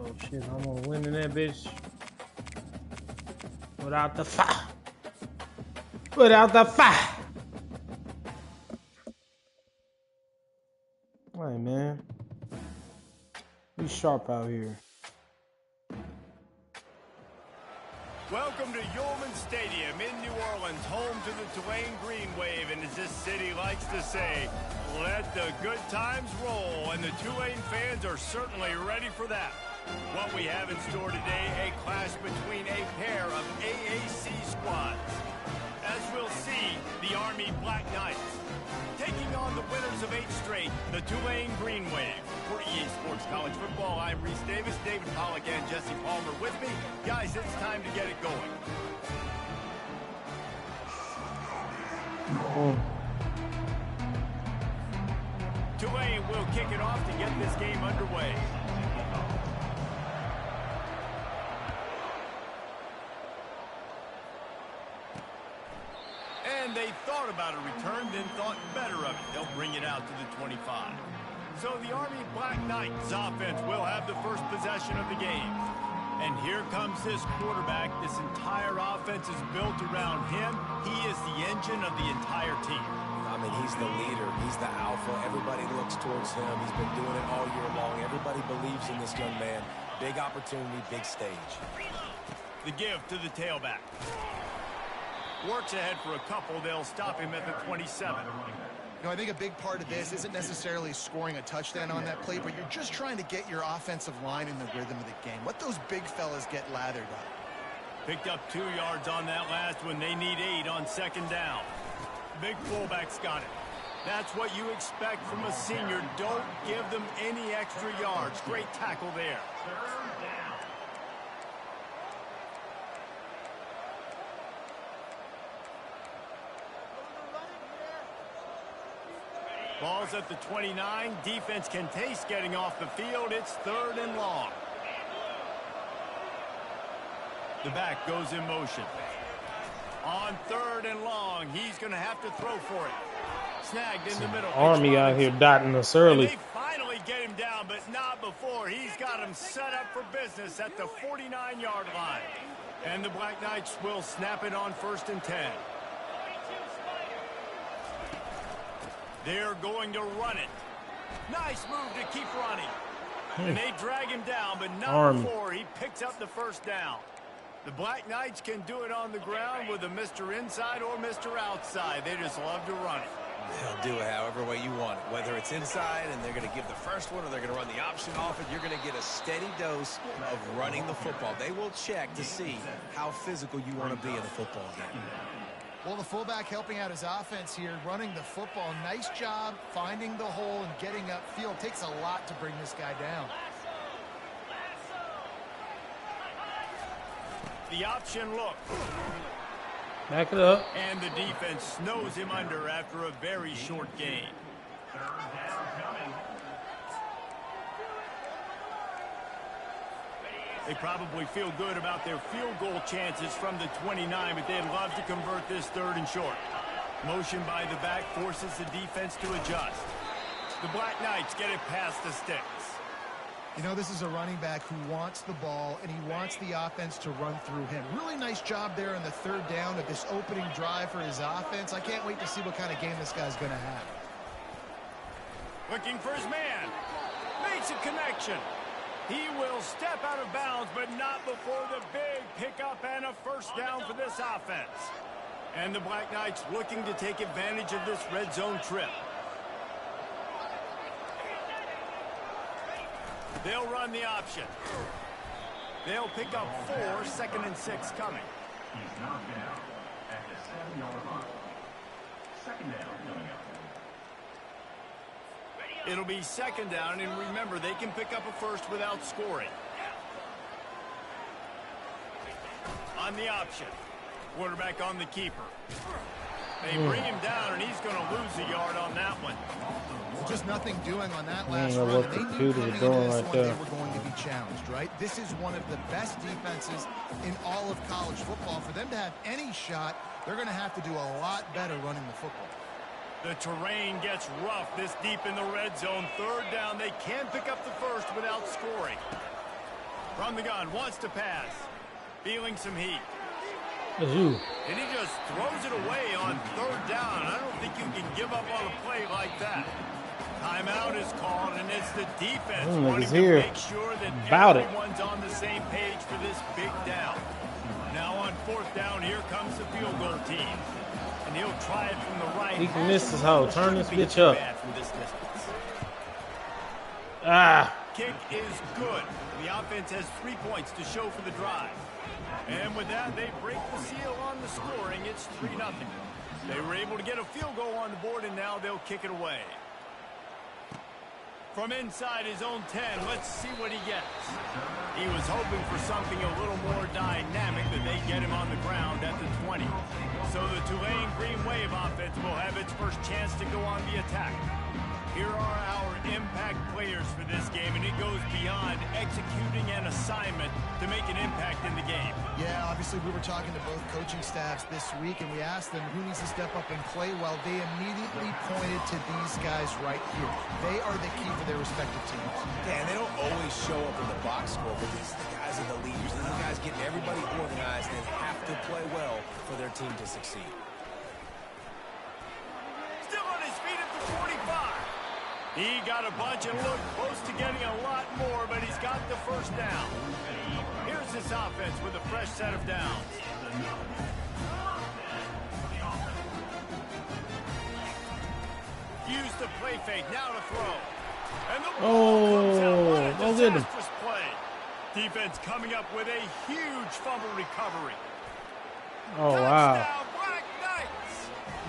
Oh shit, I'm gonna win in that bitch without the fire. Without the fire. All right, man. Be sharp out here. Welcome to Yulman Stadium in New Orleans, home to the Tulane Green Wave, and as this city likes to say, let the good times roll, and the Tulane fans are certainly ready for that. What we have in store today, a clash between a pair of AAC squads. As we'll see, the Army Black Knights taking on the winners of 8 straight, the Tulane Green Wave. For EA Sports College Football, I'm Reese Davis, David Pollack, and Jesse Palmer with me. Guys, it's time to get it going. Tulane will kick it off to get this game underway. And they thought about a return, then thought better of it. They'll bring it out to the 25. So the Army Black Knights offense will have the first possession of the game. And here comes this quarterback. This entire offense is built around him. He is the engine of the entire team. I mean, he's the leader. He's the alpha. Everybody looks towards him. He's been doing it all year long. Everybody believes in this young man. Big opportunity, big stage. The give to the tailback. Works ahead for a couple. They'll stop him at the 27. You know, I think a big part of this isn't necessarily scoring a touchdown on that play, but you're just trying to get your offensive line in the rhythm of the game. Let those big fellas get lathered up. Picked up 2 yards on that last one. They need 8 on second down. Big fullback's got it. That's what you expect from a senior. Don't give them any extra yards. Great tackle there. Ball's at the 29. Defense can taste getting off the field. It's 3rd and long. The back goes in motion. On 3rd and long, he's going to have to throw for it. Snagged in the middle. Army out here dotting us early. And they finally get him down, but not before. He's got him set up for business at the 49-yard line. And the Black Knights will snap it on 1st and 10. They're going to run it. Nice move to keep running. And they drag him down, but not before he picks up the first down. The Black Knights can do it on the ground with a Mr. Inside or Mr. Outside. They just love to run it. They'll do it however way you want it. Whether it's inside and they're going to give the first one or they're going to run the option off it, you're going to get a steady dose of running the football. They will check to see how physical you want to be in a football game. Well, the fullback helping out his offense here, running the football. Nice job finding the hole and getting upfield. Takes a lot to bring this guy down. The option look. Back it up. And the defense snows him under after a very short gain. They probably feel good about their field goal chances from the 29, but they'd love to convert this 3rd and short. Motion by the back forces the defense to adjust. The Black Knights get it past the sticks. You know, this is a running back who wants the ball, and he wants the offense to run through him. Really nice job there on the 3rd down of this opening drive for his offense. I can't wait to see what kind of game this guy's going to have. Looking for his man. Makes a connection. He will step out of bounds, but not before the big pickup and a first down for this offense. And the Black Knights looking to take advantage of this red zone trip. They'll run the option. They'll pick up 4, 2nd and 6 coming. He's knocked down at the 7-yard line. 2nd down coming up. It'll be 2nd down, and remember, they can pick up a first without scoring. On the option. Quarterback on the keeper. They bring him down, and he's going to lose a yard on that one. Just nothing doing on that last know run. what They to knew do to coming the into door this like one they that. were going to be challenged, right? This is one of the best defenses in all of college football. For them to have any shot, they're going to have to do a lot better running the football. The terrain gets rough this deep in the red zone. 3rd down. They can pick up the first without scoring. From the gun, wants to pass. Feeling some heat. That's you. And he just throws it away on third down. I don't think you can give up on a play like that. Timeout is called, and it's the defense wanting to make sure that everyone's on the same page for this big down. Now on fourth down, here comes the field goal team. And he'll try it from the right. He can miss his hoe. Turn this bitch up. Ah. Kick is good. The offense has 3 points to show for the drive. And with that, they break the seal on the scoring. It's 3-0. They were able to get a field goal on the board, and now they'll kick it away. From inside his own 10, let's see what he gets. He was hoping for something a little more dynamic, but they get him on the ground at the 20. So the Tulane Green Wave offense will have its first chance to go on the attack. Here are our impact players for this game, and it goes beyond executing an assignment to make an impact in the game. Yeah, obviously we were talking to both coaching staffs this week, and we asked them who needs to step up and play well. They immediately pointed to these guys right here. They are the key for their respective teams. Yeah, and they don't always show up in the box score, but these guys are the leaders. These guys getting everybody organized and have to play well for their team to succeed. Still on his feet at the 45. He got a bunch and looked close to getting a lot more, but he's got the first down. Here's this offense with a fresh set of downs. Use the play fake, now to throw. And the ball comes out. What a disastrous play. Defense coming up with a huge fumble recovery. Oh, wow.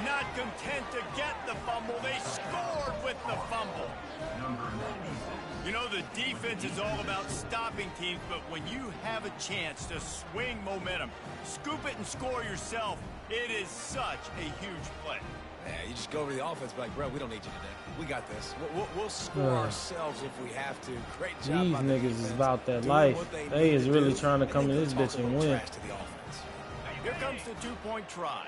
Not content to get the fumble, they scored with the fumble. You know, the defense is all about stopping teams, but when you have a chance to swing momentum, scoop it and score yourself, it is such a huge play. Yeah, you just go over to the offense and be like, bro, we don't need you today. We got this. We'll score ourselves if we have to. Great job. These niggas is about that life. They is really trying to come in this bitch and win. Here comes the two-point try.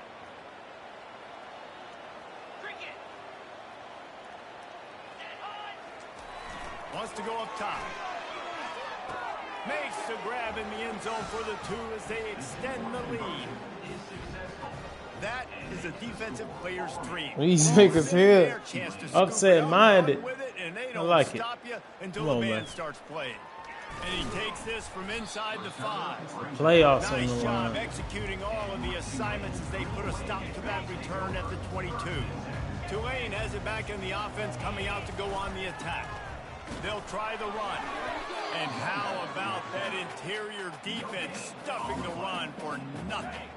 Wants to go up top. Makes the grab in the end zone for the 2 as they extend the lead. That is a defensive player's dream. These niggas here upset-minded. I like it. Stop you until the man starts playing. And he takes this from inside the 5. Playoffs on nice the job line. executing all of the assignments as they put a stop to that return at the 22. Tulane has it back in the offense coming out to go on the attack. They'll try the run. And how about that interior defense stuffing the run for nothing?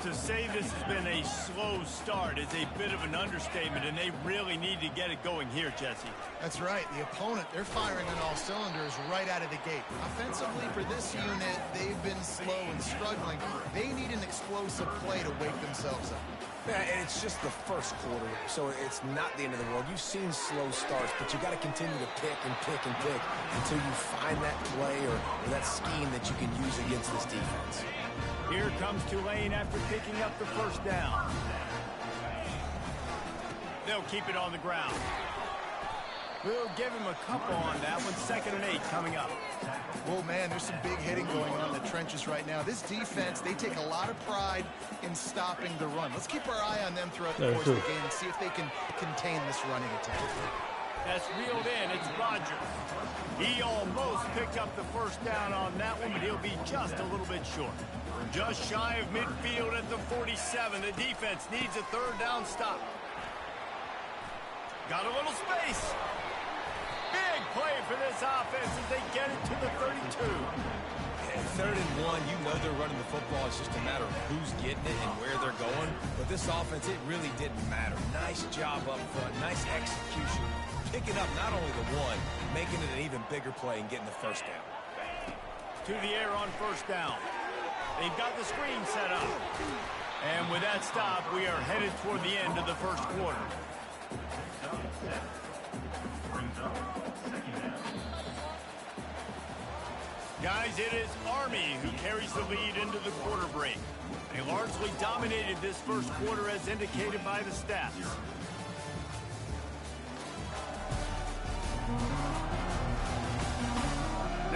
To say this has been a slow start is a bit of an understatement, and they really need to get it going here, Jesse. That's right. The opponent, they're firing on all cylinders right out of the gate. Offensively, for this unit, they've been slow and struggling. They need an explosive play to wake themselves up. Yeah, and it's just the first quarter, so it's not the end of the world. You've seen slow starts, but you got to continue to pick and pick and pick until you find that play or that scheme that you can use against this defense. Here comes Tulane after picking up the first down. They'll keep it on the ground. We'll give him a couple on that one. 2nd and 8 coming up. Well, man, there's some big hitting going on in the trenches right now. This defense, they take a lot of pride in stopping the run. Let's keep our eye on them throughout the course of the game and see if they can contain this running attack. That's reeled in. It's Rogers. He almost picked up the first down on that one, but he'll be just a little bit short. Just shy of midfield at the 47. The defense needs a 3rd down stop. Got a little space. Big play for this offense as they get it to the 32. And 3rd and 1, you know they're running the football. It's just a matter of who's getting it and where they're going. But this offense, it really didn't matter. Nice job up front. Nice execution. Picking up not only the 1, making it an even bigger play and getting the first down. To the air on 1st down. They've got the screen set up. And with that stop, we are headed toward the end of the 1st quarter. Guys, it is Army who carries the lead into the quarter break. They largely dominated this 1st quarter as indicated by the stats.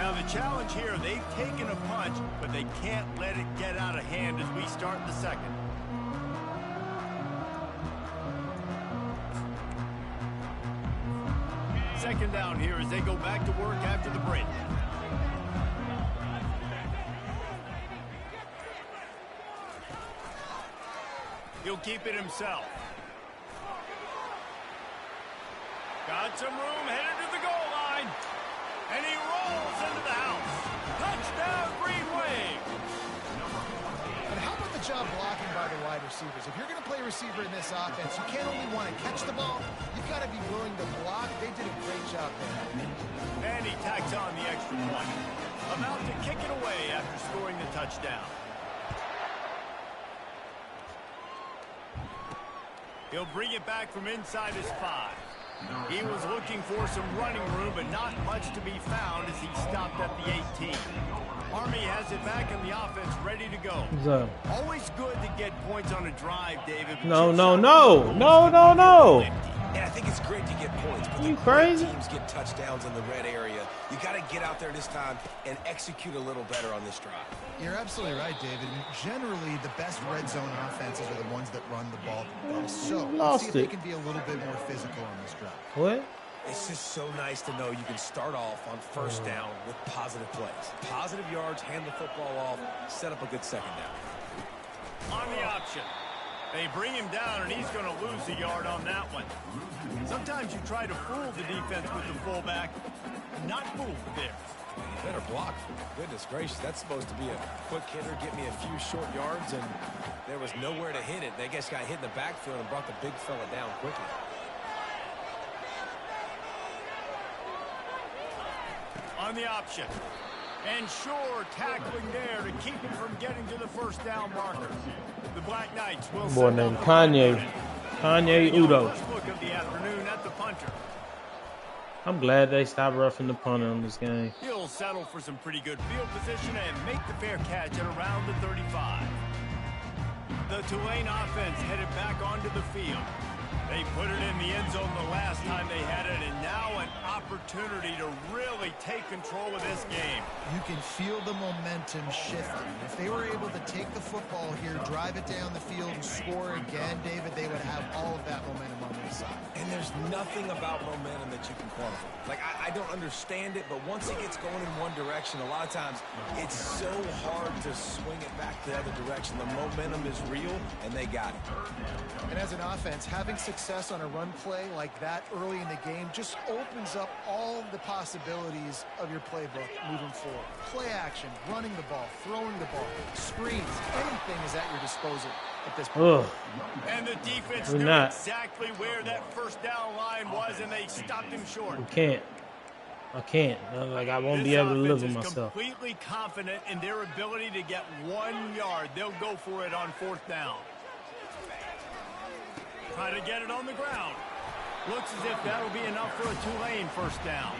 Now the challenge here, they've taken a punch, but they can't let it get out of hand as we start the second. Second down here as they go back to work after the break. He'll keep it himself. Got some room, headed to the goal line. And he rolls into the house. Touchdown, Green Wave. And how about the job blocking by the wide receivers? If you're going to play receiver in this offense, you can't only want to catch the ball, you've got to be willing to block. They did a great job there. And he tacks on the extra point. About to kick it away after scoring the touchdown. He'll bring it back from inside his 5. He was looking for some running room, but not much to be found as he stopped at the 18. Army has it back in the offense, ready to go. Always good to get points on a drive, David. No. And I think it's great to get points, but You crazy? teams get touchdowns in the red area. You got to get out there this time and execute a little better on this drive. You're absolutely right, David. Generally, the best red zone offenses are the ones that run the ball the best. So let's see if they can be a little bit more physical on this drive. What? It's just so nice to know you can start off on first down with positive plays. Positive yards, hand the football off, set up a good second down. On the option. They bring him down, and he's going to lose a yard on that one. Sometimes you try to fool the defense with the fullback. Not fooled there. Better block. Goodness gracious, that's supposed to be a quick hitter, get me a few short yards, and there was nowhere to hit it. They just got hit in the backfield and brought the big fella down quickly. On the option. And sure, tackling there to keep him from getting to the first down marker. The Black Knights will Boy named Kanye Udo. First look of the afternoon at the punter. I'm glad they stopped roughing the punter on this game. He'll settle for some pretty good field position and make the fair catch at around the 35. The Tulane offense headed back onto the field. They put it in the end zone the last time they had it, and now an opportunity to really take control of this game. You can feel the momentum shifting. If they were able to take the football here, drive it down the field, and score again, David, they would have all of that momentum on their side. And there's nothing about momentum that you can quantify. Like, I don't understand it, but once it gets going in one direction, a lot of times it's so hard to swing it back the other direction. The momentum is real, and they got it. And as an offense, having success on a run play like that early in the game just opens up all the possibilities of your playbook moving forward. Play action, running the ball, throwing the ball, screens, anything is at your disposal at this point. And the defense knew exactly where that first down line was, and they stopped him short. I can't. Like, I won't be able to live with myself. Completely confident in their ability to get 1 yard. They'll go for it on fourth down. Try to get it on the ground. Looks as if that'll be enough for a Tulane first down.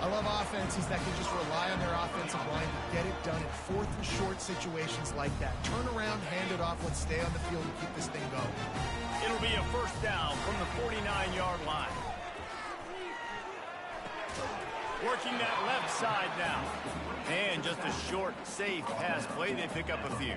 I love offenses that can just rely on their offensive line to get it done in fourth and short situations like that. Turn around, hand it off, let's stay on the field and keep this thing going. It'll be a first down from the 49-yard line. Working that left side now. And just a short, safe pass play. They pick up a few.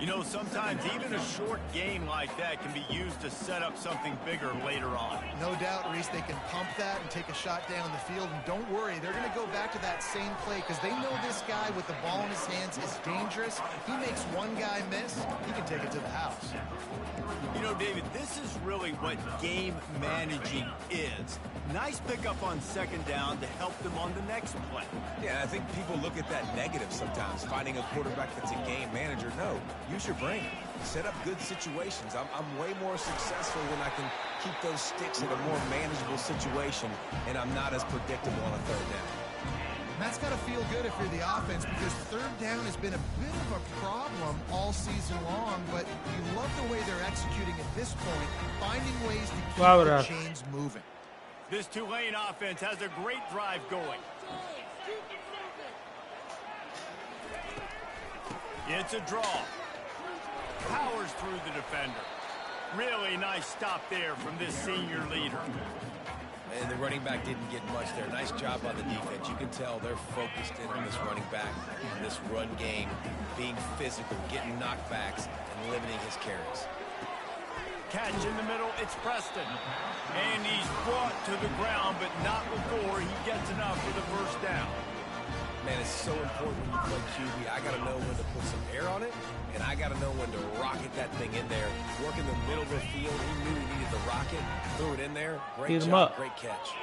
You know, sometimes even a short gain like that can be used to set up something bigger later on. No doubt, Reese, they can pump that and take a shot down the field. And don't worry, they're going to go back to that same play because they know this guy with the ball in his hands is dangerous. He makes one guy miss, he can take it to the house. You know, David, this is really what game managing is. Nice pickup on second down to help them on the next play. Yeah, I think people look at that negative sometimes, finding a quarterback that's a game manager. No, use your brain. Set up good situations. I'm way more successful when I can keep those sticks in a more manageable situation, and I'm not as predictable on a third down. And that's got to feel good if you're the offense because third down has been a bit of a problem all season long, but you love the way they're executing at this point, finding ways to keep the chains moving. This Tulane offense has a great drive going. It's a draw. Powers through the defender. Really nice stop there from this senior leader. And the running back didn't get much there. Nice job by the defense. You can tell they're focused in on this running back, this run game, being physical, getting knockbacks, and limiting his carries. Catch in the middle, it's Preston. And he's brought to the ground, but not before he gets enough for the first down. Man, it's so important when you play QB. I got to know when to put some air on it, and I got to know when to rocket that thing in there. Work in the middle of the field. He knew he needed to rocket, threw it in there. Great job, great catch.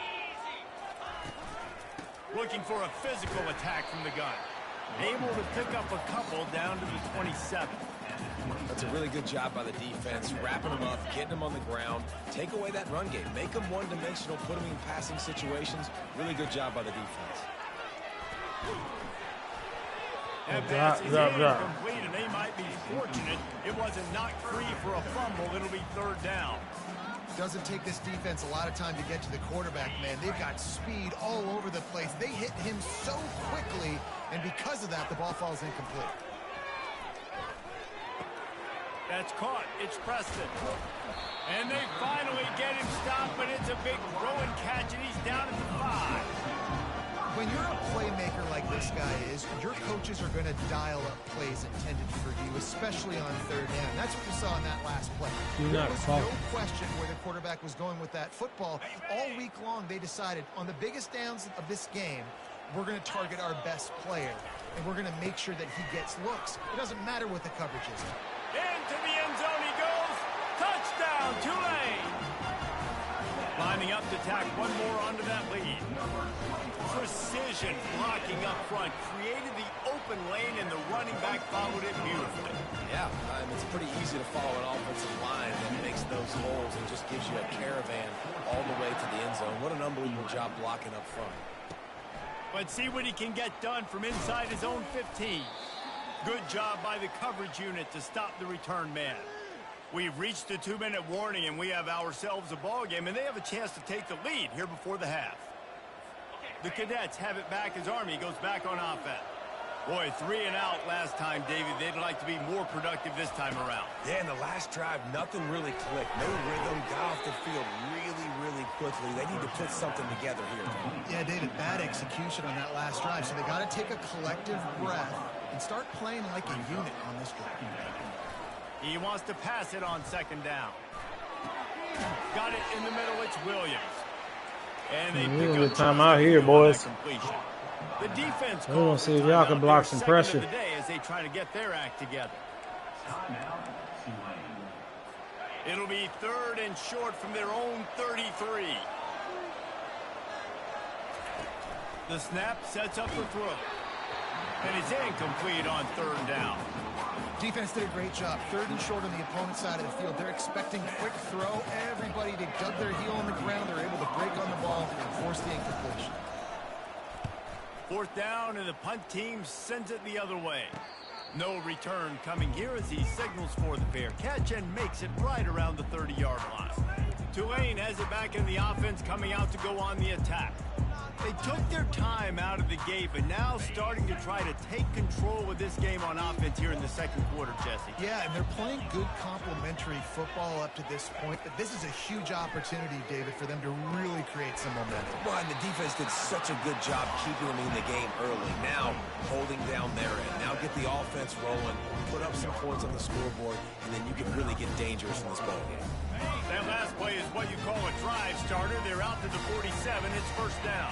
Looking for a physical attack from the gun. Able to pick up a couple down to the 27. That's a really good job by the defense, wrapping them up, getting them on the ground. Take away that run game. Make them one-dimensional, put them in passing situations. Really good job by the defense. That pass is incomplete, and they might be fortunate it wasn't knocked free for a fumble. It'll be third down. Doesn't take this defense a lot of time to get to the quarterback, man. They've got speed all over the place. They hit him so quickly, and because of that, the ball falls incomplete. That's caught. It's Preston. And they finally get him stopped, but it's a big throwing catch, and he's down at the 5. When you're a playmaker like this guy is, your coaches are going to dial up plays intended for you, especially on third down. That's what you saw in that last play. There was no question where the quarterback was going with that football. All week long, they decided on the biggest downs of this game, we're going to target our best player, and we're going to make sure that he gets looks. It doesn't matter what the coverage is. Into the end zone he goes. Touchdown, Tulane. Lining up to tack one more onto that lead. Precision blocking up front created the open lane, and the running back followed it beautifully. Yeah, it's pretty easy to follow an offensive line that makes those holes and just gives you a caravan all the way to the end zone. What an unbelievable job blocking up front. But see what he can get done from inside his own 15. Good job by the coverage unit to stop the return man. We've reached the 2-minute warning, and we have ourselves a ball game, and they have a chance to take the lead here before the half. The Cadets have it back as Army goes back on offense. Boy, 3 and out last time, David. They'd like to be more productive this time around. Yeah, in the last drive, nothing really clicked. No rhythm, got off the field really quickly. They need to put something together here. Yeah, David, bad execution on that last drive, so they got to take a collective breath and start playing like a unit on this drive. He wants to pass it on second down. Got it in the middle. It's Williams. And they pick up time out here, boys. The defense I want to see if y'all can block some pressure. As they try to get their act together. It'll be third and short from their own 33. The snap sets up the throw. And it's incomplete on third down. Defense did a great job. Third and short on the opponent's side of the field. They're expecting quick throw. Everybody, they dug their heel on the ground. They're able to break on the ball and force the incompletion. Fourth down, and the punt team sends it the other way. No return coming here as he signals for the fair catch and makes it right around the 30-yard line. Tulane has it back in the offense, coming out to go on the attack. They took their time out of the gate, but now starting to try to take control of this game on offense here in the second quarter, Jesse. Yeah, and they're playing good complementary football up to this point, but this is a huge opportunity, David, for them to really create some momentum. Well, and the defense did such a good job keeping them in the game early. Now, holding down their end. Now get the offense rolling, put up some points on the scoreboard, and then you can really get dangerous in this ball game. That last play is what you call a drive starter. They're out to the 47. It's first down.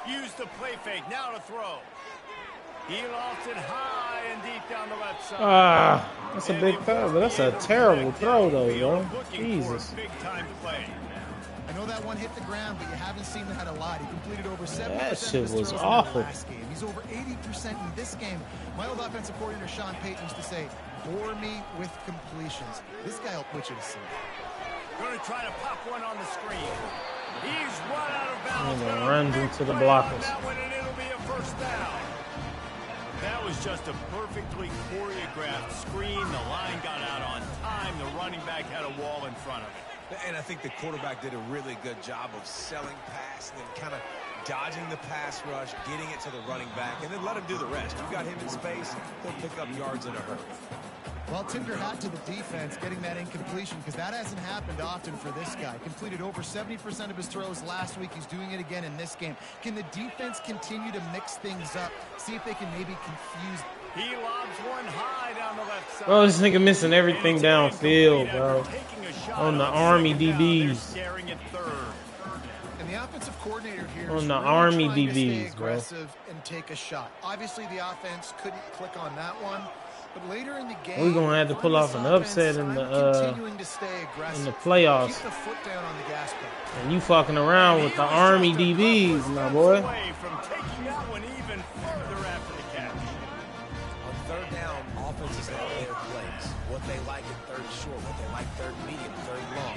Use the play fake. Now to throw. He lofts it high and deep down the left side. That's a big throw, but that's a terrible throw, though, yo. Jesus. Big time play. I know that one hit the ground, but you haven't seen that a lot. He completed over 70% that of shit his was throws awful. in the last game. He's over 80% in this game. My old offensive coordinator, Sean Payton, used to say, bore me with completions. This guy will put you to sleep. Going to try to pop one on the screen. He's run out of bounds. And runs into the blockers. That one, and it'll be a first down. That was just a perfectly choreographed screen. The line got out on time. The running back had a wall in front of it. And I think the quarterback did a really good job of selling pass and then kind of dodging the pass rush, getting it to the running back, and then let him do the rest. You got him in space, he'll pick up yards in a hurry. Well, tip your hat to the defense getting that incompletion because that hasn't happened often for this guy. Completed over 70% of his throws last week. He's doing it again in this game. Can the defense continue to mix things up? See if they can maybe confuse. He lobs one high down the left side. Bro, this nigga missing everything downfield, bro. On the Army DBs. And the offensive coordinator here On is the really Army trying to stay DBs, bro. aggressive and take a shot. Obviously, the offense couldn't click on that one. But later in the game, We're gonna have to pull off an upset in the playoffs. Keep the foot down on the gas pedal. And you fucking around with the Army DBs, my boy. From taking that one even further after the catch. On third down, offenses have their plays. What they like in third and short, what they like third and medium, third and long.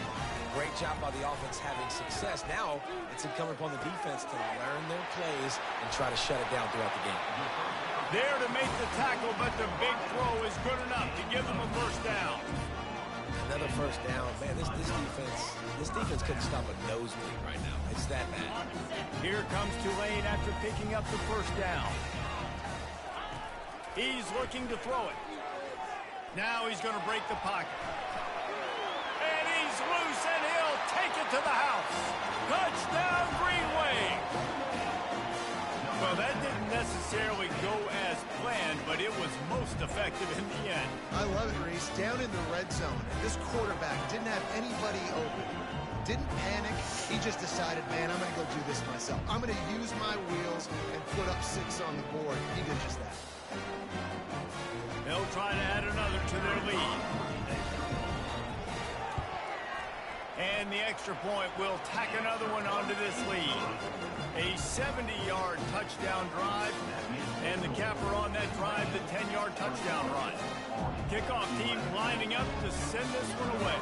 Great job by the offense having success. Now it's incumbent upon the defense to learn their plays and try to shut it down throughout the game. There to make the tackle, but the big throw is good enough to give them a first down. Another first down. Man, this defense couldn't stop a nosebleed right now. It's that bad. Here comes Tulane after picking up the first down. He's looking to throw it. Now he's going to break the pocket. And he's loose, and he'll take it to the house. Touchdown, Green Wave. Well, that didn't necessarily go as planned, but it was most effective in the end. I love it, Reese. Down in the red zone, this quarterback didn't have anybody open. Didn't panic. He just decided, man, I'm going to go do this myself. I'm going to use my wheels and put up 6 on the board. He did just that. They'll try to add another to their lead. And the extra point will tack another one onto this lead. A 70-yard touchdown drive, and the capper on that drive, the 10-yard touchdown run. Kickoff team lining up to send this one away.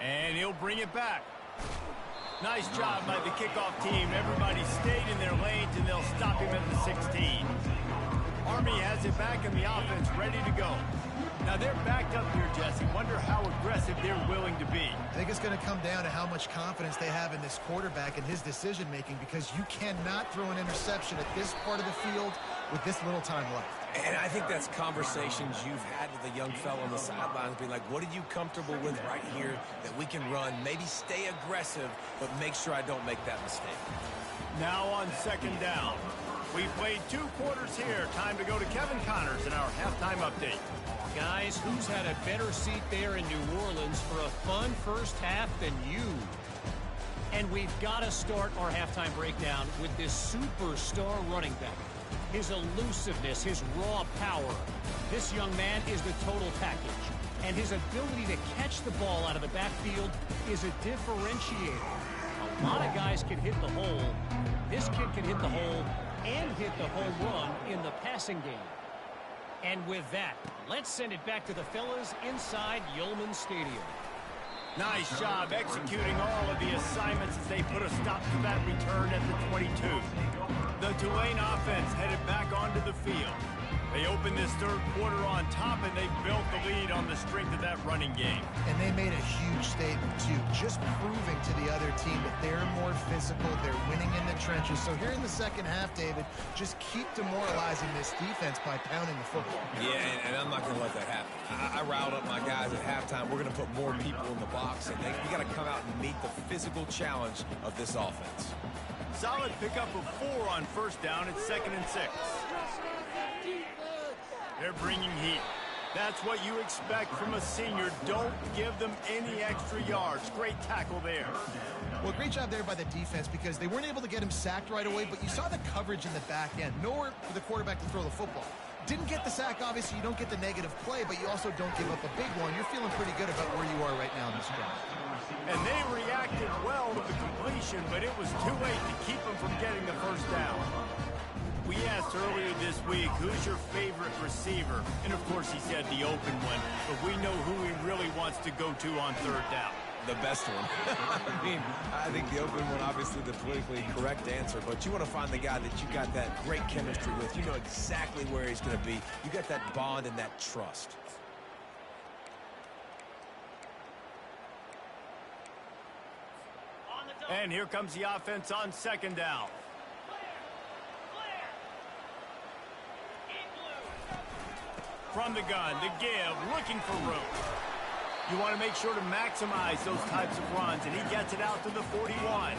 And he'll bring it back. Nice job by the kickoff team. Everybody stayed in their lanes, and they'll stop him at the 16. Army has it back in the offense, ready to go. Now they're backed up here, Jesse. Wonder how aggressive they're willing to be. I think it's going to come down to how much confidence they have in this quarterback and his decision-making, because you cannot throw an interception at this part of the field with this little time left. And I think that's conversations you've had with a young fellow on the sidelines, being like, what are you comfortable with right here that we can run? Maybe stay aggressive, but make sure I don't make that mistake. Now on second down. We played 2 quarters here. Time to go to Kevin Connors in our halftime update. Guys, who's had a better seat there in New Orleans for a fun first half than you? And we've got to start our halftime breakdown with this superstar running back. His elusiveness, his raw power. This young man is the total package. And his ability to catch the ball out of the backfield is a differentiator. A lot of guys can hit the hole. This kid can hit the hole and hit the home run in the passing game. And with that, let's send it back to the fellas inside Yeoman Stadium. Nice job executing all of the assignments as they put a stop to that return at the 22. The Tulane offense headed back onto the field. They opened this third quarter on top, and they built the lead on the strength of that running game. And they made a huge statement, too, just proving to the other team that they're more physical, they're winning in the trenches. So here in the second half, David, just keep demoralizing this defense by pounding the football. Yeah, and I'm not going to let that happen. I riled up my guys at halftime. We're going to put more people in the box, and we got to come out and meet the physical challenge of this offense. Solid pickup of 4 on first down at 2nd and 6. They're bringing heat. That's what you expect from a senior. Don't give them any extra yards. Great tackle there. Well, great job there by the defense, because they weren't able to get him sacked right away, but you saw the coverage in the back end. Nowhere for the quarterback to throw the football. Didn't get the sack, obviously. You don't get the negative play, but you also don't give up a big one. You're feeling pretty good about where you are right now in this drive. And they reacted well to the completion, but it was too late to keep them from getting the first down. We asked earlier this week, who's your favorite receiver? And, of course, he said the open one. But we know who he really wants to go to on third down. The best one. I think the open one, obviously the politically correct answer, but you want to find the guy that you got that great chemistry with. You know exactly where he's going to be. You got that bond and that trust. And here comes the offense on second down. From the gun, the give, looking for room. You want to make sure to maximize those types of runs, and he gets it out to the 41.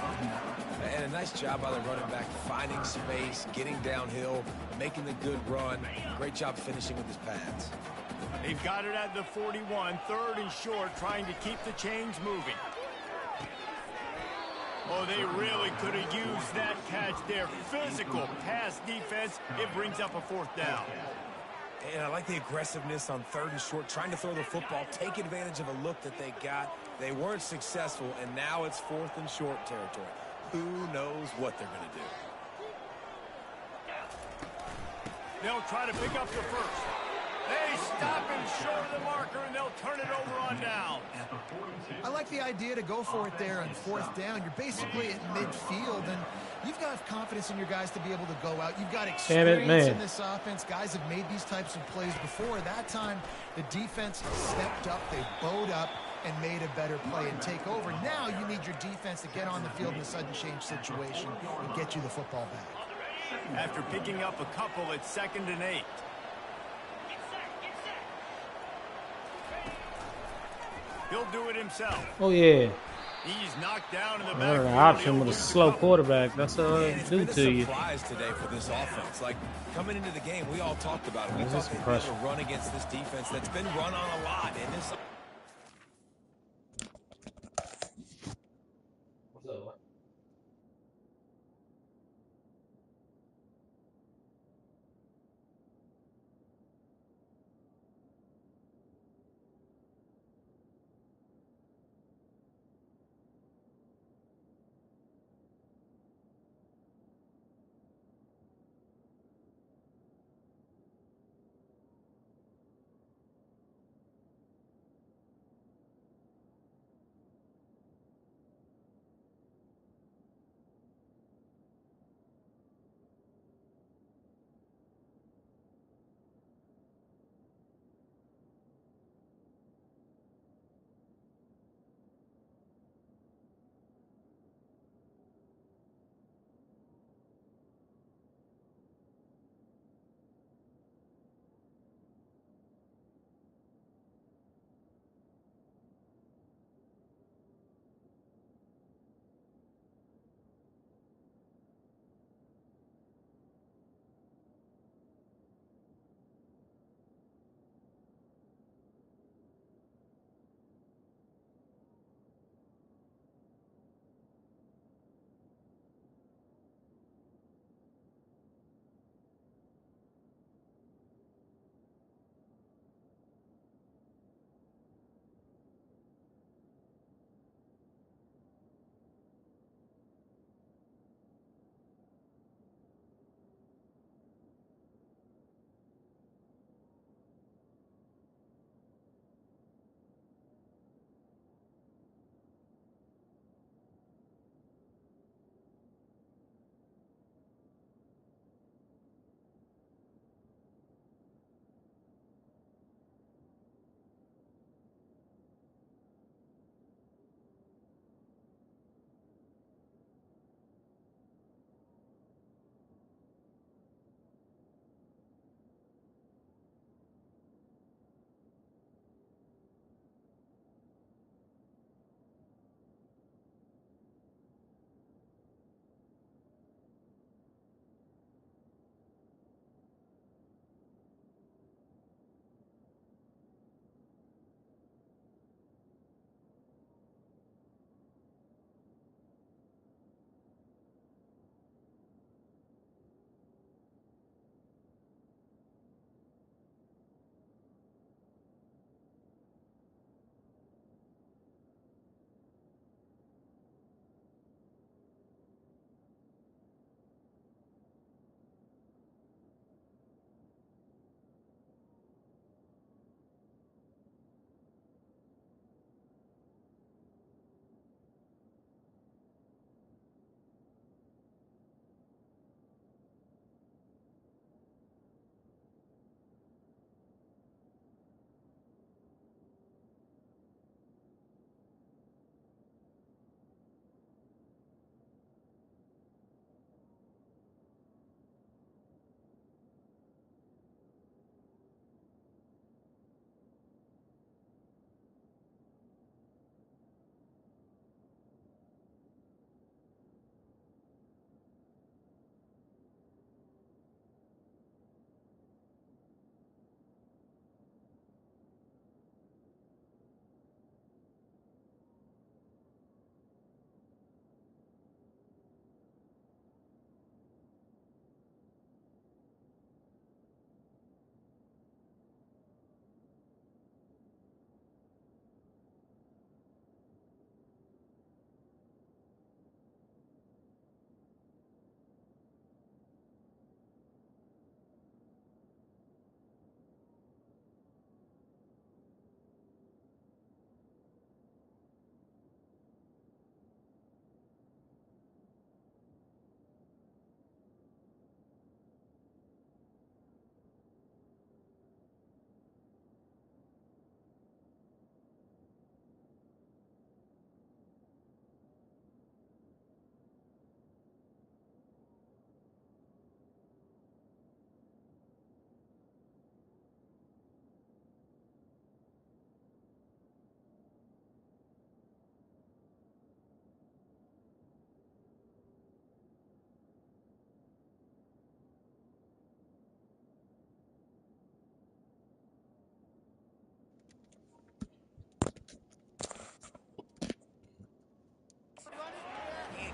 And a nice job by the running back, finding space, getting downhill, making the good run. Great job finishing with his pads. They've got it at the 41, third and short, trying to keep the chains moving. Oh, they really could have used that catch there. Physical pass defense. It brings up a fourth down. And I like the aggressiveness on third and short, trying to throw the football, take advantage of a look that they got. They weren't successful, and now it's fourth and short territory. Who knows what they're going to do? They'll try to pick up the first. They stop him short of the marker, and they'll turn it over on down. I like the idea to go for it there on fourth down. You're basically at midfield, and you've got confidence in your guys to be able to go out. You've got experience in this offense. Guys have made these types of plays before. That time, the defense stepped up. They bowed up and made a better play and take over. Now you need your defense to get on the field in a sudden change situation and get you the football back. After picking up a couple, it's 2nd and 8. He'll do it himself. Oh, yeah. He's knocked down in the Another back. option with a slow quarterback. That's what It's do been a to you. surprise today for this offense. Like, coming into the game, we all talked about it. We This thought is they'd be able pressure. to run against this defense that's been run on a lot. And this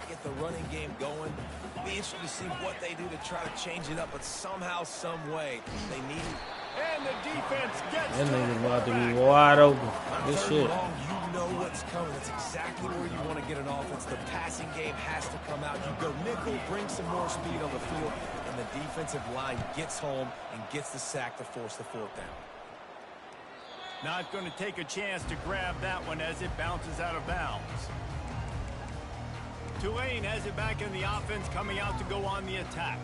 get the running game going. Be interested to see what they do to try to change it up, but somehow, some way, they need it. And the defense gets That nigga's about to be wide open. Good shit. Long, you know what's coming. That's exactly where you want to get an offense. The passing game has to come out. You go nickel, bring some more speed on the field, and the defensive line gets home and gets the sack to force the fourth down. Not going to take a chance to grab that one as it bounces out of bounds. Tulane has it back in the offense, coming out to go on the attack.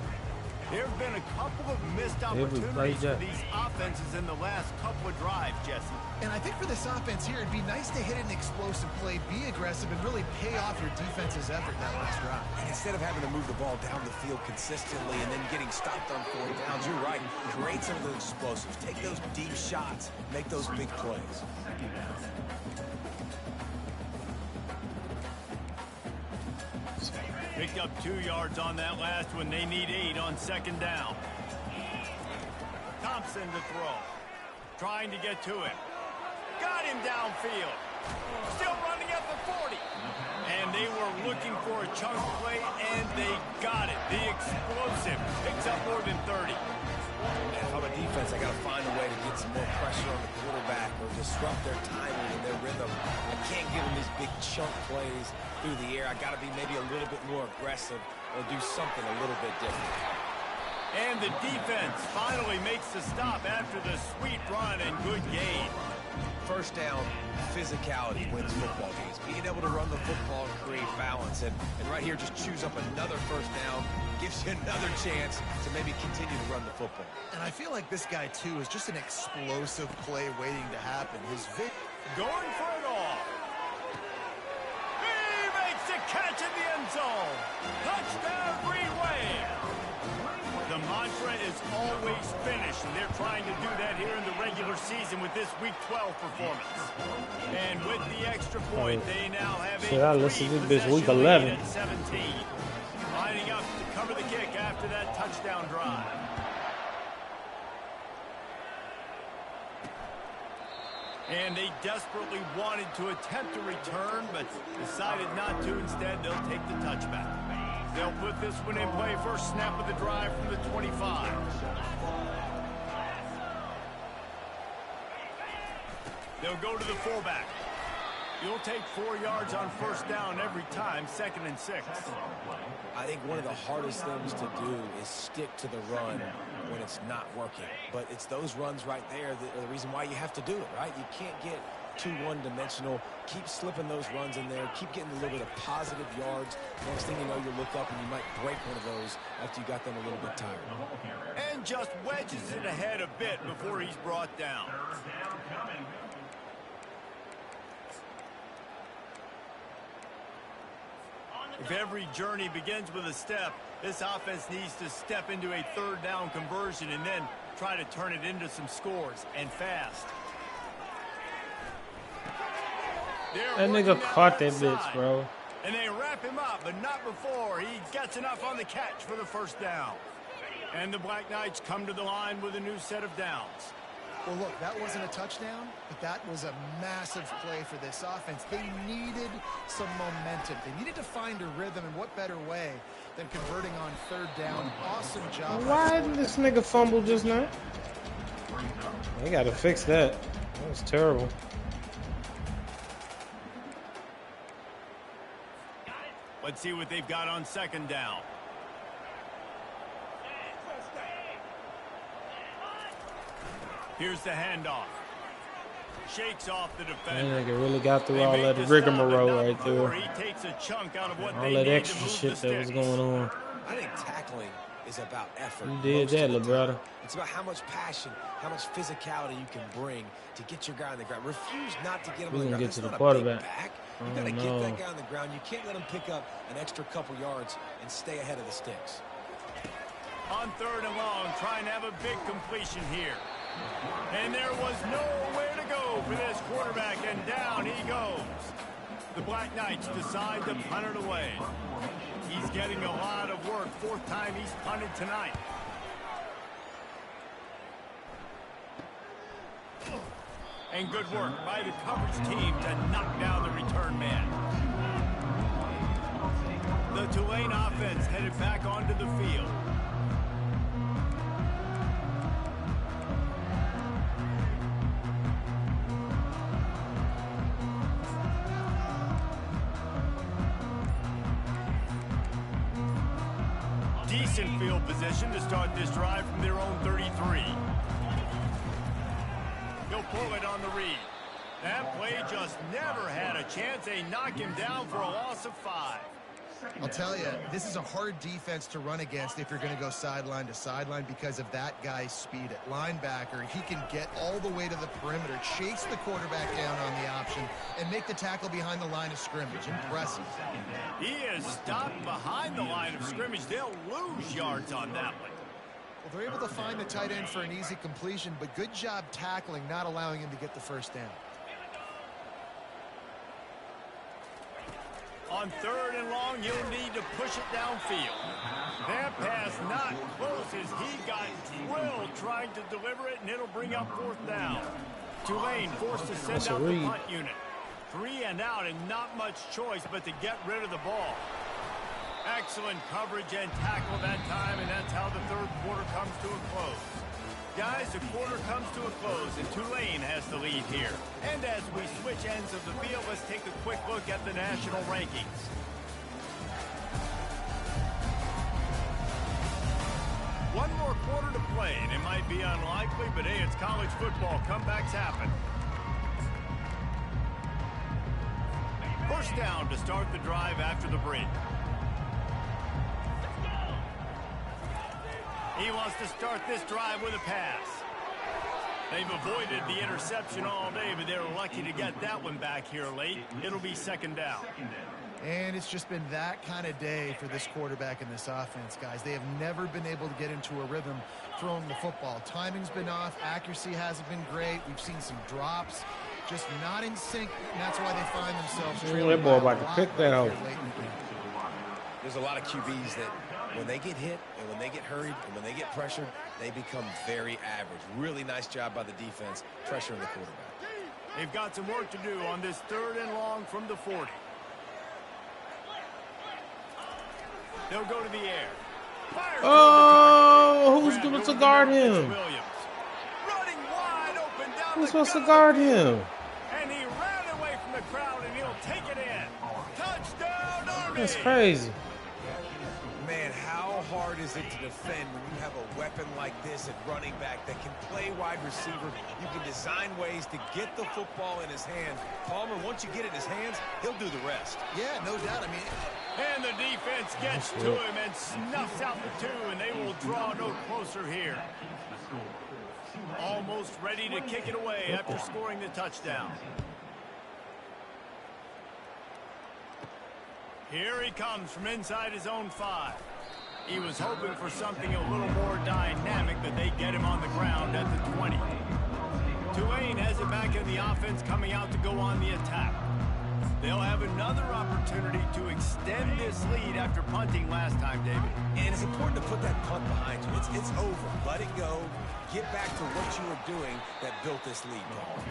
There have been a couple of missed opportunities for these offenses in the last couple of drives, Jesse. And I think for this offense here, it'd be nice to hit an explosive play, be aggressive, and really pay off your defense's effort that last drive. And instead of having to move the ball down the field consistently and then getting stopped on fourth downs, you're right. Create some of those explosives. Take those deep shots. Make those big plays. Picked up 2 yards on that last one. They need 8 on second down. Thompson to throw. Trying to get to him. Got him downfield. Still running at the 40. And they were looking for a chunk play, and they got it. The explosive picks up more than 30. And if I'm a defense, I got to find a way to get some more pressure on the quarterback or disrupt their timing and their rhythm. I can't give them these big chunk plays through the air. I got to be maybe a little bit more aggressive or do something a little bit different. And the defense finally makes the stop after the sweet run and good gain. First down, physicality wins football games. Being able to run the football and create balance. And right here, just choose up another first down. Gives you another chance to maybe continue to run the football. And I feel like this guy, too, is just an explosive play waiting to happen. His going for it all. He makes the catch in the end zone. Touchdown, Green Wave. The mantra is always finish, and they're trying to do that here in the regular season with this Week 12 performance. And with the extra point, they now have a Week 11 at 17. Lining up to cover the kick after that touchdown drive. And they desperately wanted to attempt a return, but decided not to. Instead, they'll take the touchback. They'll put this one in play. First snap of the drive from the 25. They'll go to the fullback. You'll take 4 yards on first down every time, 2nd and 6. I think one of the hardest things to do is stick to the run when it's not working. But it's those runs right there that are the reason why you have to do it, right? You can't get too one-dimensional. Keep slipping those runs in there. Keep getting a little bit of positive yards. Next thing you know, you look up and you might break one of those after you got them a little bit tired. And just wedges it ahead a bit before he's brought down. If every journey begins with a step, this offense needs to step into a third down conversion and then try to turn it into some scores, and fast. That nigga caught that bitch, bro. And they wrap him up, but not before he gets enough on the catch for the first down. And the Black Knights come to the line with a new set of downs. Well, look, that wasn't a touchdown, but that was a massive play for this offense. They needed some momentum. They needed to find a rhythm, and what better way than converting on third down. Awesome job. Why didn't this nigga fumble just now? They gotta fix that. That was terrible. Let's see what they've got on second down. Here's the handoff. Shakes off the defender. That nigga really got through all that rigmarole right there. He takes a chunk out of what all that extra shit that was going on. I think tackling is about effort. You did that, little brother. It's about how much passion, how much physicality you can bring to get your guy on the ground. Refuse not to get him on the ground. Get to the quarterback. You got to get that guy on the ground. You can't let him pick up an extra couple yards and stay ahead of the sticks. On third and long, trying to have a big completion here. And there was nowhere to go for this quarterback, and down he goes. The Black Knights decide to punt it away. He's getting a lot of work. Fourth time he's punted tonight. And good work by the coverage team to knock down the return man. The The Tulane offense headed back onto the field. Decent field position to start this drive from their own 33. He'll pull it on the read. That play just never had a chance. They knock him down for a loss of 5. I'll tell you, this is a hard defense to run against if you're going to go sideline to sideline because of that guy's speed at linebacker. He can get all the way to the perimeter, chase the quarterback down on the option, and make the tackle behind the line of scrimmage. Impressive. He is stopped behind the line of scrimmage. They'll lose yards on that one. Well, they're able to find the tight end for an easy completion, but good job tackling, not allowing him to get the first down. On 3rd and long, you'll need to push it downfield. That pass not close as he got drilled trying to deliver it, and it'll bring up 4th down. Tulane forced to send out the punt unit. 3 and out, and not much choice but to get rid of the ball. Excellent coverage and tackle that time, and that's how the 3rd quarter comes to a close. Guys, the quarter comes to a close, and Tulane has the lead here. And as we switch ends of the field, let's take a quick look at the national rankings. One more quarter to play, and it might be unlikely, but hey, it's college football. Comebacks happen. First down to start the drive after the break. He wants to start this drive with a pass. They've avoided the interception all day, but they're lucky to get that one back here late. It'll be 2nd down. And it's just been that kind of day for this quarterback and this offense, guys. They have never been able to get into a rhythm throwing the football. Timing's been off. Accuracy hasn't been great. We've seen some drops. Just not in sync, and that's why they find themselves trailing. That boy about to pick that out. There's a lot of QBs that when they get hit and when they get hurried and when they get pressured, they become very average. Really nice job by the defense pressuring the quarterback. They've got some work to do on this 3rd and long from the 40. They'll go to the air. Oh, who's going to guard him? Running wide open down Who's supposed to guard him? And he ran away from the crowd, and he'll take it in. Touchdown, Army! That's crazy. Man, how hard is it to defend when you have a weapon like this at running back that can play wide receiver? You can design ways to get the football in his hands. Palmer, once you get it in his hands, he'll do the rest. Yeah, no doubt. I mean, and the defense gets to him and snuffs out the 2, and they will draw no closer here. Almost ready to kick it away after scoring the touchdown. Here he comes from inside his own 5. He was hoping for something a little more dynamic, but they get him on the ground at the 20. Tulane has it back in the offense coming out to go on the attack. They'll have another opportunity to extend this lead after punting last time, David. And it's important to put that punt behind you. It's over. Let it go. Get back to what you were doing that built this lead.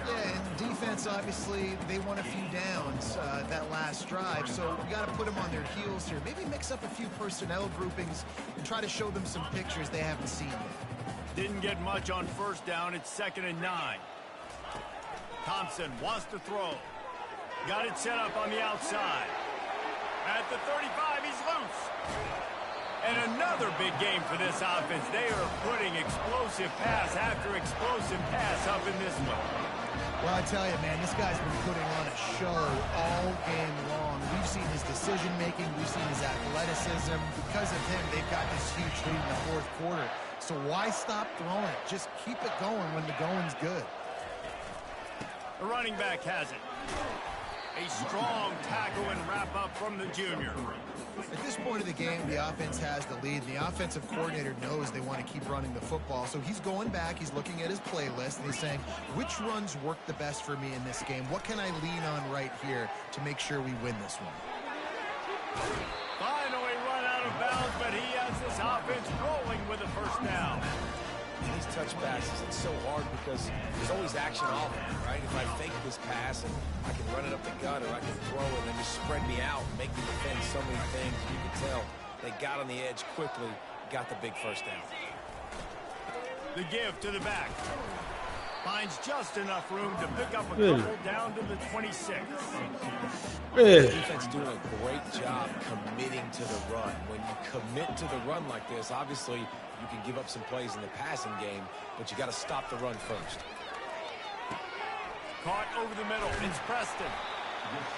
Yeah, and defense, obviously, they won a few downs that last drive, so we got to put them on their heels here. Maybe mix up a few personnel groupings and try to show them some pictures they haven't seen yet. Didn't get much on 1st down. It's 2nd and 9. Thompson wants to throw. Got it set up on the outside. At the 35, he's loose. And another big game for this offense. They are putting explosive pass after explosive pass up in this one. Well, I tell you, man, this guy's been putting on a show all game long. We've seen his decision-making. We've seen his athleticism. Because of him, they've got this huge lead in the 4th quarter. So why stop throwing it? Just keep it going when the going's good. The running back has it. A strong tackle and wrap-up from the junior. At this point of the game, the offense has the lead. The offensive coordinator knows they want to keep running the football. So he's going back, he's looking at his playlist, and he's saying, which runs work the best for me in this game? What can I lean on right here to make sure we win this one? Finally run out of bounds, but he has this offense rolling with a 1st down. In these touch passes, it's so hard because there's always action off of it, right? If I fake this pass and I can run it up the gut, or I can throw it and just spread me out and make me defend so many things. You can tell they got on the edge quickly, got the big first down. The give to the back. Finds just enough room to pick up a couple down to the 26. The defense doing a great job committing to the run. When you commit to the run like this, obviously you can give up some plays in the passing game, but you got to stop the run first. Caught over the middle. It's Preston.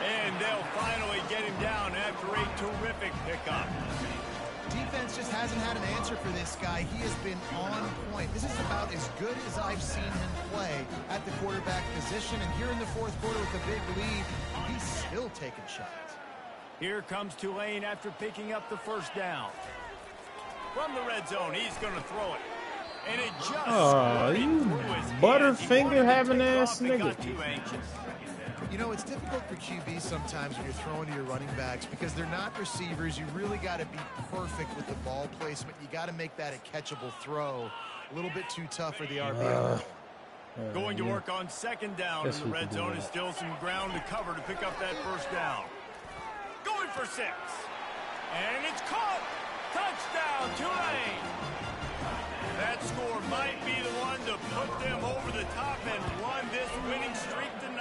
And they'll finally get him down after a terrific pickup. Defense just hasn't had an answer for this guy. He has been on point. This is about as good as I've seen him play at the quarterback position. And here in the fourth quarter with a big lead, he's still taking shots. Here comes Tulane after picking up the first down. From the red zone, he's going to throw it. And it just you butterfinger having ass nigga. You know, it's difficult for QB sometimes when you're throwing to your running backs because they're not receivers. You really got to be perfect with the ball placement. You got to make that a catchable throw. A little bit too tough for the RB. Going to work on second down in the red zone is still some ground to cover to pick up that first down. Going for 6. And it's caught. Touchdown, Tulane. That score might be the one to put them over the top and run this winning streak to 9.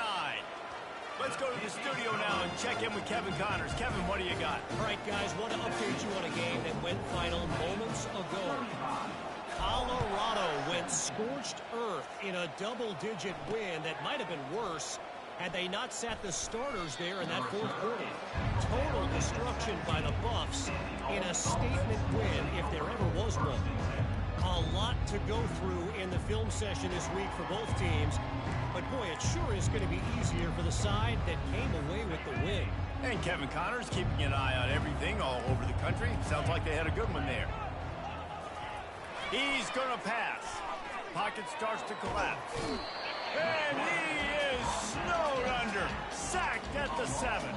Let's go to the studio now and check in with Kevin Connors. Kevin, what do you got? All right, guys, want to update you on a game that went final moments ago. Colorado went scorched earth in a double-digit win that might have been worse had they not sat the starters there in that fourth quarter. Total destruction by the Buffs in a statement win, if there ever was one. A lot to go through in the film session this week for both teams. But, boy, it sure is going to be easier for the side that came away with the win. And Kevin Connors keeping an eye on everything all over the country. Sounds like they had a good one there. He's going to pass. Pocket starts to collapse. And he is snowed under. Sacked at the 7.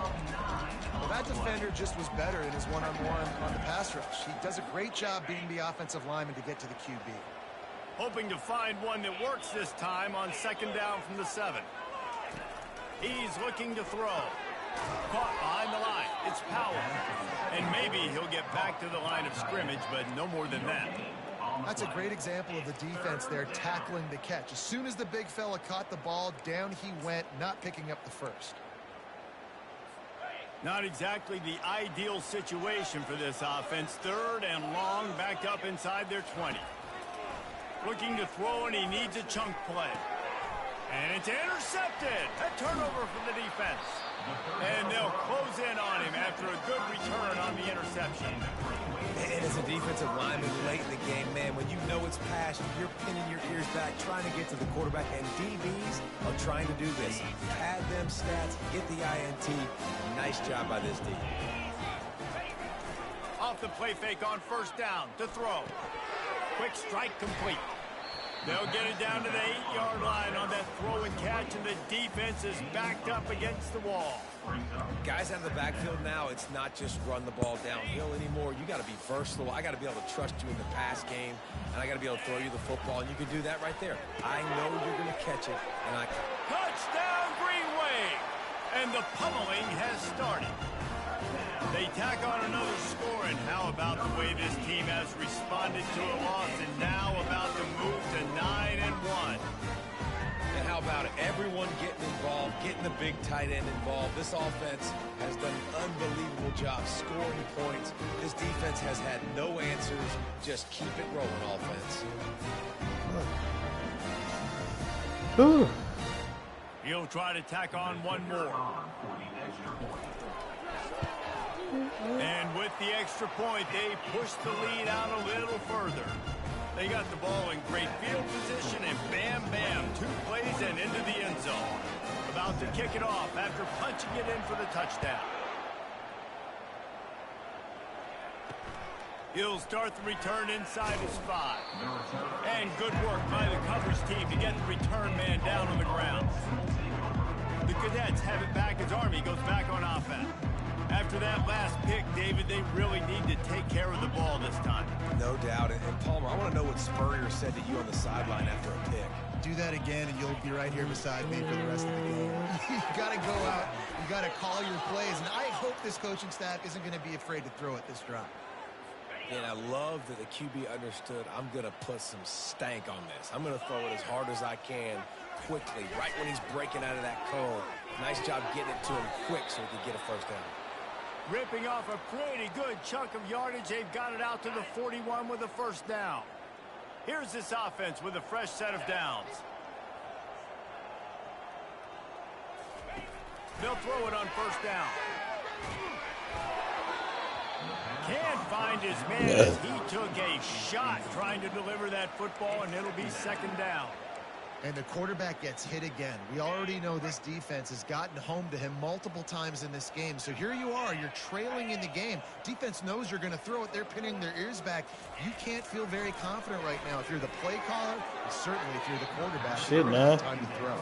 Well, that defender just was better in his one-on-one on the pass rush. He does a great job beating the offensive lineman to get to the QB. Hoping to find one that works this time on second down from the 7. He's looking to throw. Caught behind the line. It's Powell. And maybe he'll get back to the line of scrimmage, but no more than that. That's a great example of the defense there tackling the catch. As soon as the big fella caught the ball, down he went, not picking up the first. Not exactly the ideal situation for this offense. Third and long, backed up inside their 20. Looking to throw, and he needs a chunk play. And it's intercepted. A turnover for the defense. And they'll close in on him after a good return on the interception. And as a defensive lineman late in the game, man, when you know it's past, you're pinning your ears back, trying to get to the quarterback, and DBs are trying to do this. Pad them stats, get the INT. Nice job by this D. Off the play fake on first down to throw. Quick strike complete. They'll get it down to the 8-yard line on that throw and catch, and the defense is backed up against the wall. Guys out of the backfield now, it's not just run the ball downhill anymore. You got to be versatile. I got to be able to trust you in the pass game, and I got to be able to throw you the football, and you can do that right there. I know you're going to catch it, and I... Touchdown, Green Wave! And the pummeling has started. They tack on another score, and how about the way this team has responded to a loss and now about to move to 9-1. And how about it? Everyone getting involved, getting the big tight end involved. This offense has done an unbelievable job scoring points. This defense has had no answers. Just keep it rolling, offense. Ooh. He'll try to tack on one more. And with the extra point, they push the lead out a little further. They got the ball in great field position, and bam, bam, 2 plays and into the end zone. About to kick it off after punching it in for the touchdown. He'll start the return inside his 5. And good work by the coverage team to get the return man down on the ground. The Cadets have it back as Army goes back on offense. After After that last pick, David, they really need to take care of the ball this time. No doubt. And Palmer, I want to know what Spurrier said to you on the sideline after a pick. Do that again, and you'll be right here beside me for the rest of the game. You got to go out. You got to call your plays, and I hope this coaching staff isn't going to be afraid to throw it this drive. And I love that the QB understood I'm going to put some stank on this. I'm going to throw it as hard as I can quickly, right when he's breaking out of that curl. Nice job getting it to him quick so he could get a first down. Ripping off a pretty good chunk of yardage. They've got it out to the 41 with a first down. Here's this offense with a fresh set of downs. They'll throw it on first down. Can't find his man as he took a shot trying to deliver that football, and it'll be second down. And the quarterback gets hit again. We already know this defense has gotten home to him multiple times in this game. So here you are. You're trailing in the game. Defense knows you're going to throw it. They're pinning their ears back. You can't feel very confident right now. If you're the play caller, and certainly if you're the quarterback. Shit, man. Time to throw.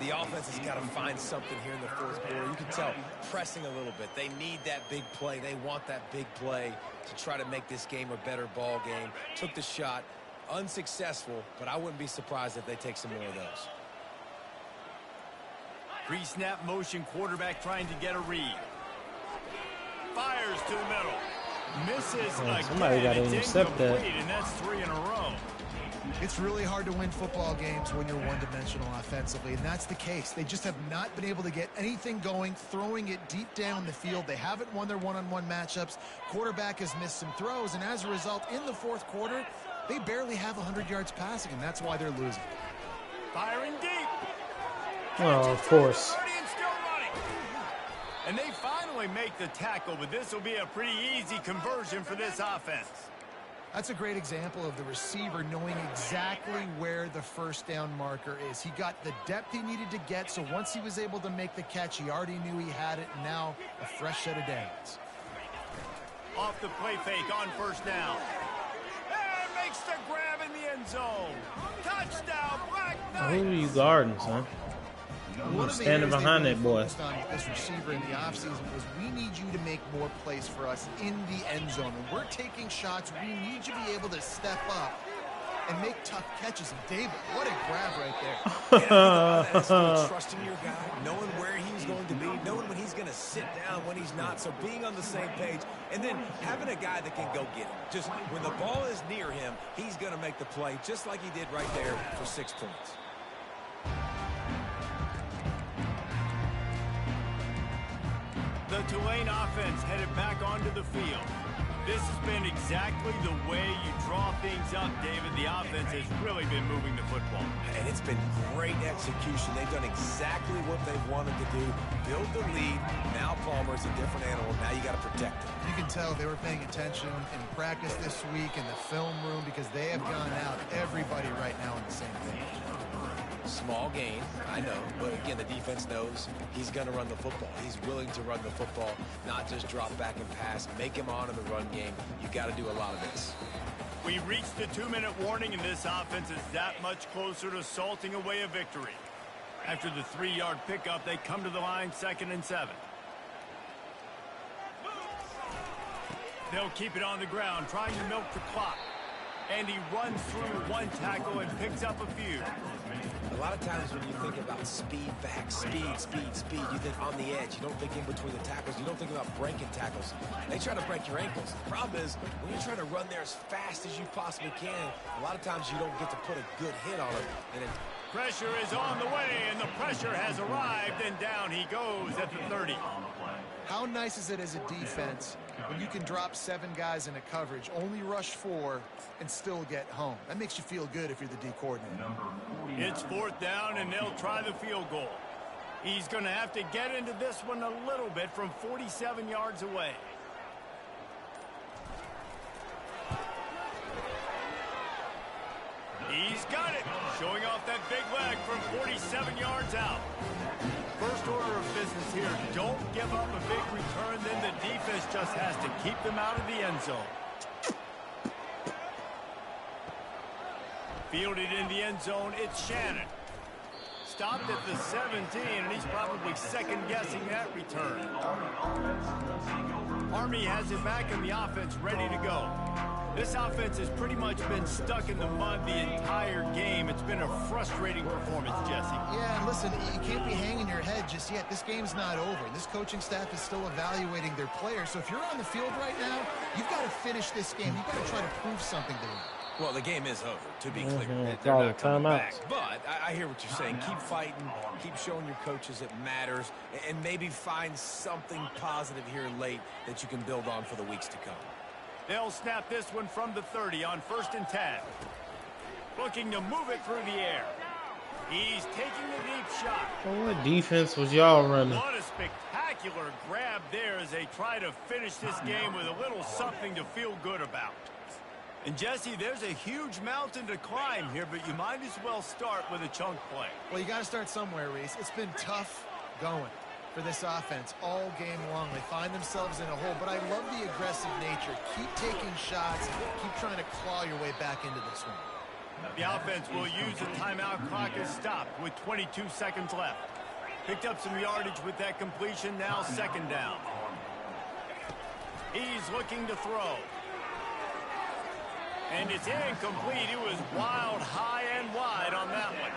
The offense has got to find something here in the fourth quarter. You can tell pressing a little bit. They need that big play. They want that big play to try to make this game a better ball game. Took the shot. Unsuccessful, but I wouldn't be surprised if they take some more of those. Pre-snap motion, quarterback trying to get a read. Fires to the middle. Misses again. Somebody got to It's intercept that. incomplete, and that's 3 in a row. It's really hard to win football games when you're one-dimensional offensively, and that's the case. They just have not been able to get anything going, throwing it deep down the field. They haven't won their one-on-one matchups. Quarterback has missed some throws, and as a result, in the fourth quarter, they barely have 100 yards passing, and that's why they're losing. Firing deep. Well, of course. 30 and still running. And they finally make the tackle, but this will be a pretty easy conversion for this offense. That's a great example of the receiver knowing exactly where the first down marker is. He got the depth he needed to get, so once he was able to make the catch, he already knew he had it, and now a fresh set of downs. Off the play fake on first down. And makes the grab in the end zone. Touchdown, Black Knight. Who are you guarding, son? I'm standing behind that boy. On with this receiver in the offseason was we need you to make more plays for us in the end zone. When we're taking shots, we need you to be able to step up and make tough catches. And David, what a grab right there. That's trusting your guy, knowing where he's going to be, knowing when he's going to sit down, when he's not. So being on the same page, and then having a guy that can go get him. Just when the ball is near him, he's going to make the play, just like he did right there for 6 points. The Tulane offense headed back onto the field. This has been exactly the way you draw things up, David. The offense has really been moving the football. And it's been great execution. They've done exactly what they've wanted to do. Build the lead. Now Palmer's a different animal. Now you got to protect him. You can tell they were paying attention in practice this week in the film room because they have gone out, everybody right now on the same page. Small gain, I know, but again, the defense knows he's going to run the football. He's willing to run the football, not just drop back and pass, make him on in the run game. You got to do a lot of this. We reached the 2-minute warning, and this offense is that much closer to salting away a victory. After the 3-yard pickup, they come to the line 2nd and 7. They'll keep it on the ground, trying to milk the clock. And he runs through one tackle and picks up a few. A lot of times when you think about speed back, speed, you think on the edge. You don't think in between the tackles. You don't think about breaking tackles. They try to break your ankles. The problem is when you're trying to run there as fast as you possibly can, a lot of times you don't get to put a good hit on them. And pressure is on the way, and the pressure has arrived, and down he goes at the 30. How nice is it as a defense when you can drop 7 guys in a coverage, only rush 4, and still get home? That makes you feel good if you're the D coordinator. It's 4th down, and they'll try the field goal. He's going to have to get into this one a little bit from 47 yards away. He's got it, showing off that big leg from 47 yards out. First order of business here, don't give up a big return, then the defense just has to keep them out of the end zone. Fielded in the end zone, it's Shannon. Stopped at the 17, and he's probably second-guessing that return. Army has it back and the offense ready to go. This offense has pretty much been stuck in the mud the entire game. It's been a frustrating performance, Jesse. Yeah, and listen, you can't be hanging your head just yet. This game's not over. This coaching staff is still evaluating their players. So if you're on the field right now, you've got to finish this game. You've got to try to prove something to them. Well, the game is over, to be clear. They're Call not it coming back. timeouts. But I hear what you're saying. Keep fighting. Keep showing your coaches it matters. And maybe find something positive here late that you can build on for the weeks to come. They'll snap this one from the 30 on 1st and 10. Looking to move it through the air. He's taking the deep shot. Well, what defense was y'all running? What a spectacular grab there as they try to finish this game with a little something to feel good about. And Jesse, there's a huge mountain to climb here, but you might as well start with a chunk play. Well, you got to start somewhere, Reese. It's been tough going for this offense all game long. They find themselves in a hole, but I love the aggressive nature. Keep taking shots. Keep trying to claw your way back into this one. The offense will use the timeout. Clock is stopped with 22 seconds left. Picked up some yardage with that completion. Now 2nd down. He's looking to throw. And it's incomplete. It was wild, high and wide on that one.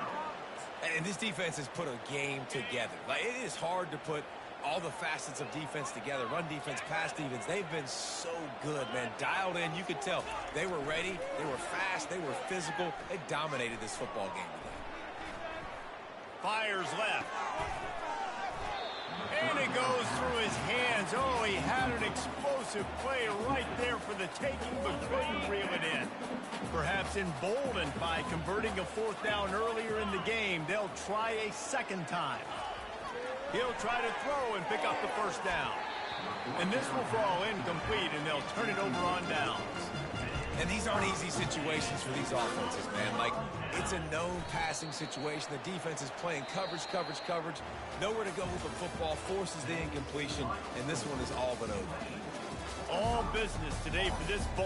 And this defense has put a game together. Like, it is hard to put all the facets of defense together. Run defense, pass defense. They've been so good, man. Dialed in. You could tell they were ready. They were fast. They were physical. They dominated this football game today. Fires left. And it goes through his hands. Oh, he had an explosive play right there for the taking, but couldn't reel it in. Perhaps emboldened by converting a 4th down earlier in the game, they'll try a 2nd time. He'll try to throw and pick up the 1st down. And this will fall incomplete, and they'll turn it over on downs. And these aren't easy situations for these offenses, man. Like, it's a known passing situation. The defense is playing coverage. Nowhere to go with the football, forces the incompletion, and this one is all but over. All business today for this ball.